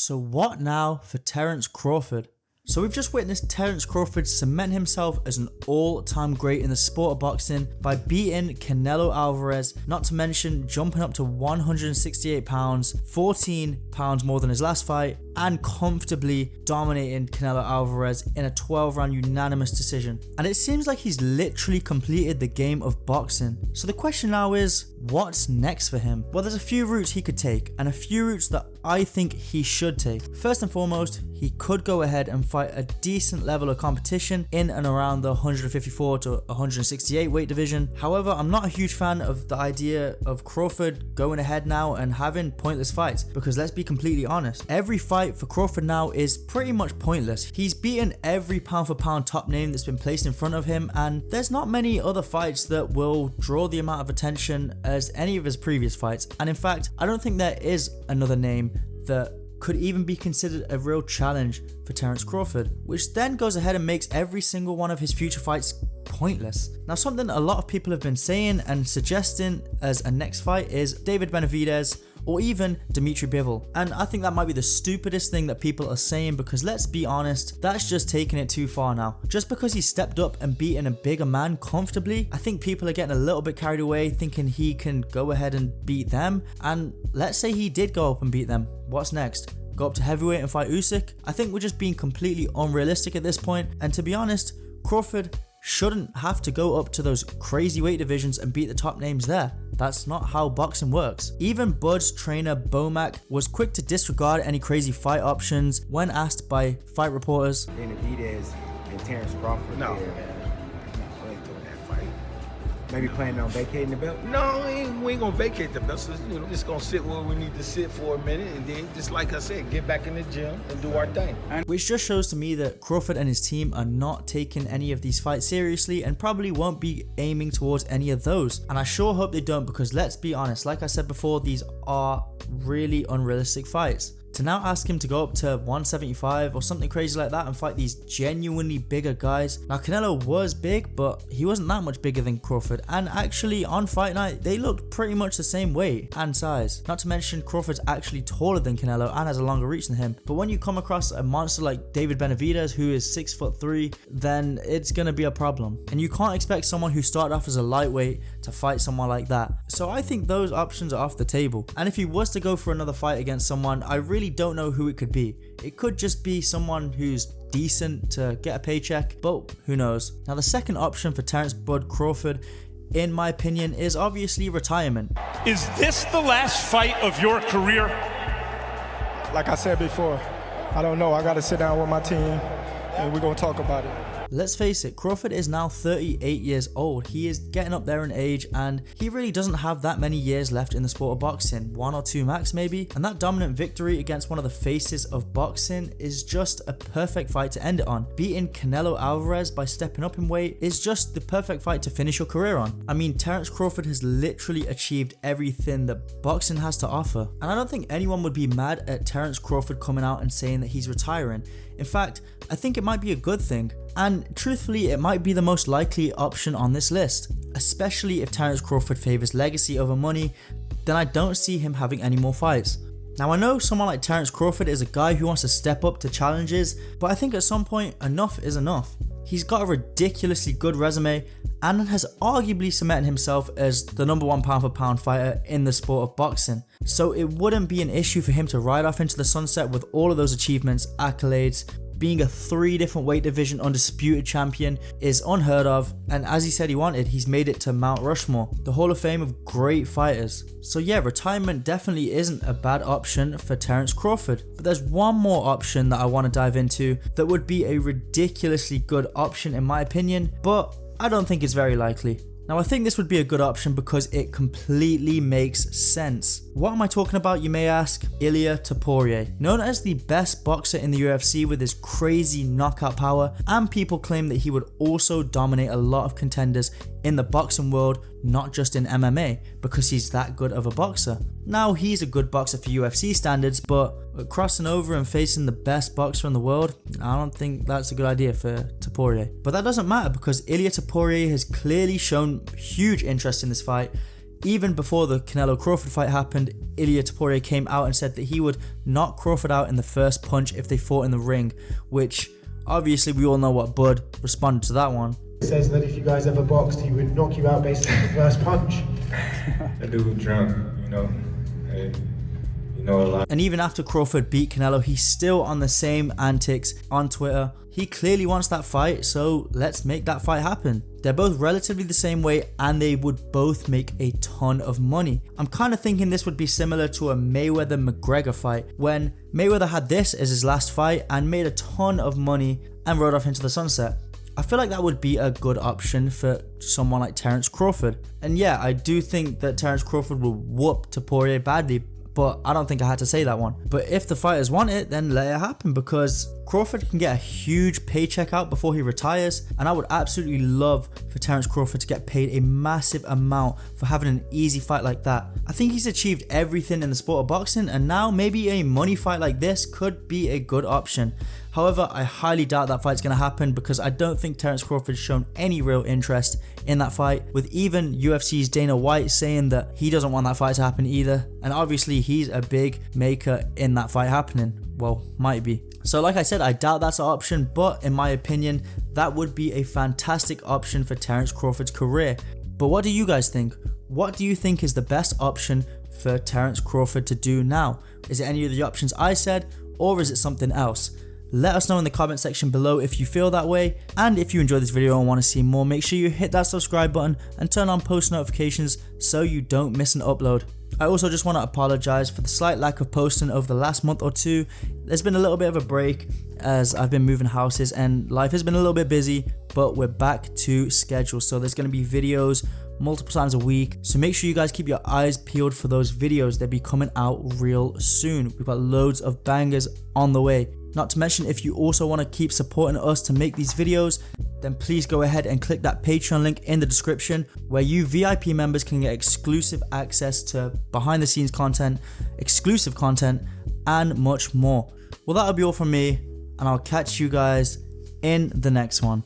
So what now for Terence Crawford? So we've just witnessed Terence Crawford cement himself as an all-time great in the sport of boxing by beating Canelo Alvarez, not to mention jumping up to 168 pounds, 14 pounds more than his last fight, and comfortably dominating Canelo Alvarez in a 12-round unanimous decision. And it seems like he's literally completed the game of boxing. So the question now is, what's next for him? Well, there's a few routes he could take, and a few routes that I think he should take. First and foremost, he could go ahead and fight a decent level of competition in and around the 154 to 168 weight division. However, I'm not a huge fan of the idea of Crawford going ahead now and having pointless fights, because let's be completely honest, every fight for Crawford now is pretty much pointless. He's beaten every pound for pound top name that's been placed in front of him, and there's not many other fights that will draw the amount of attention as any of his previous fights. And in fact, I don't think there is another name that could even be considered a real challenge for Terence Crawford, which then goes ahead and makes every single one of his future fights pointless. Now, something a lot of people have been saying and suggesting as a next fight is David Benavidez or even Dimitri Bivol, and I think that might be the stupidest thing that people are saying, because let's be honest, that's just taking it too far now. Just because he stepped up and beaten a bigger man comfortably, I think people are getting a little bit carried away thinking he can go ahead and beat them. And let's say he did go up and beat them, what's next? Go up to heavyweight and fight Usyk? I think we're just being completely unrealistic at this point, and to be honest, Crawford shouldn't have to go up to those crazy weight divisions and beat the top names there. That's not how boxing works. Even Bud's trainer Bomac was quick to disregard any crazy fight options when asked by fight reporters. Benavidez and Terence Crawford. No, there. man. No, we ain't doing that fight. Maybe planning on vacating the belt? No, we ain't gonna vacate the belt. So, just gonna sit where we need to sit for a minute, and then, just like I said, get back in the gym and do our thing. Which just shows to me that Crawford and his team are not taking any of these fights seriously and probably won't be aiming towards any of those. And I sure hope they don't, because let's be honest, like I said before, these are really unrealistic fights. To now ask him to go up to 175 or something crazy like that and fight these genuinely bigger guys. Now, Canelo was big, but he wasn't that much bigger than Crawford, and actually on fight night they looked pretty much the same weight and size. Not to mention Crawford's actually taller than Canelo and has a longer reach than him. But when you come across a monster like David Benavidez, who is 6'3", then it's gonna be a problem, and you can't expect someone who started off as a lightweight to fight someone like that. So I think those options are off the table, and if he was to go for another fight against someone, I really don't know who it could be. It could just be someone who's decent to get a paycheck, but who knows. Now, the second option for Terence Bud Crawford, in my opinion, is obviously retirement. Is this the last fight of your career? Like I said before, I don't know. I got to sit down with my team and we're going to talk about it. Let's face it, Crawford is now 38 years old. He is getting up there in age, and he really doesn't have that many years left in the sport of boxing, 1 or 2 max maybe. And that dominant victory against one of the faces of boxing is just a perfect fight to end it on. Beating Canelo Alvarez by stepping up in weight is just the perfect fight to finish your career on. I mean, Terence Crawford has literally achieved everything that boxing has to offer, and I don't think anyone would be mad at Terence Crawford coming out and saying that he's retiring. In fact, I think it might be a good thing, and truthfully it might be the most likely option on this list, especially if Terence Crawford favors legacy over money. Then I don't see him having any more fights. Now, I know someone like Terence Crawford is a guy who wants to step up to challenges, but I think at some point enough is enough. He's got a ridiculously good resume and has arguably cemented himself as the #1 pound for pound fighter in the sport of boxing. So it wouldn't be an issue for him to ride off into the sunset with all of those achievements, accolades. Being a 3 different weight division undisputed champion is unheard of, and as he said he wanted, he's made it to Mount Rushmore, the Hall of Fame of great fighters. So yeah, retirement definitely isn't a bad option for Terence Crawford. But there's one more option that I want to dive into that would be a ridiculously good option in my opinion, but I don't think it's very likely. Now, I think this would be a good option because it completely makes sense. What am I talking about, you may ask? Ilia Topuria. Known as the best boxer in the UFC with his crazy knockout power, and people claim that he would also dominate a lot of contenders in the boxing world, not just in MMA, because he's that good of a boxer. Now, he's a good boxer for UFC standards, but crossing over and facing the best boxer in the world, I don't think that's a good idea for Topuria. But that doesn't matter, because Ilia Topuria has clearly shown huge interest in this fight. Even before the Canelo Crawford fight happened, Ilia Topuria came out and said that he would knock Crawford out in the first punch if they fought in the ring, which obviously we all know what Bud responded to that one. It says that if you guys ever boxed, he would knock you out based on the first punch. That dude was drunk, you know. Hey, you know a lot. And even after Crawford beat Canelo, he's still on the same antics on Twitter. He clearly wants that fight, so let's make that fight happen. They're both relatively the same weight and they would both make a ton of money. I'm kind of thinking this would be similar to a Mayweather-McGregor fight, when Mayweather had this as his last fight and made a ton of money and rode off into the sunset. I feel like that would be a good option for someone like Terence Crawford. And yeah, I do think that Terence Crawford will whoop Topuria badly, but I don't think I had to say that one. But if the fighters want it, then let it happen, because Crawford can get a huge paycheck out before he retires, and I would absolutely love for Terence Crawford to get paid a massive amount for having an easy fight like that. I think he's achieved everything in the sport of boxing, and now maybe a money fight like this could be a good option. However, I highly doubt that fight's going to happen, because I don't think Terence Crawford's shown any real interest in that fight, with even UFC's Dana White saying that he doesn't want that fight to happen either, and obviously he's a big maker in that fight happening. Well, might be. So like I said, I doubt that's an option, but in my opinion, that would be a fantastic option for Terence Crawford's career. But what do you guys think? What do you think is the best option for Terence Crawford to do now? Is it any of the options I said, or is it something else? Let us know in the comment section below if you feel that way, and if you enjoyed this video and want to see more, make sure you hit that subscribe button and turn on post notifications so you don't miss an upload. I also just want to apologize for the slight lack of posting over the last month or two. There's been a little bit of a break as I've been moving houses and life has been a little bit busy, but we're back to schedule, so there's going to be videos multiple times a week, so make sure you guys keep your eyes peeled for those videos. They'll be coming out real soon. We've got loads of bangers on the way. Not to mention, if you also want to keep supporting us to make these videos, then please go ahead and click that Patreon link in the description, where you VIP members can get exclusive access to behind the scenes content, exclusive content, and much more. Well, that'll be all from me, and I'll catch you guys in the next one.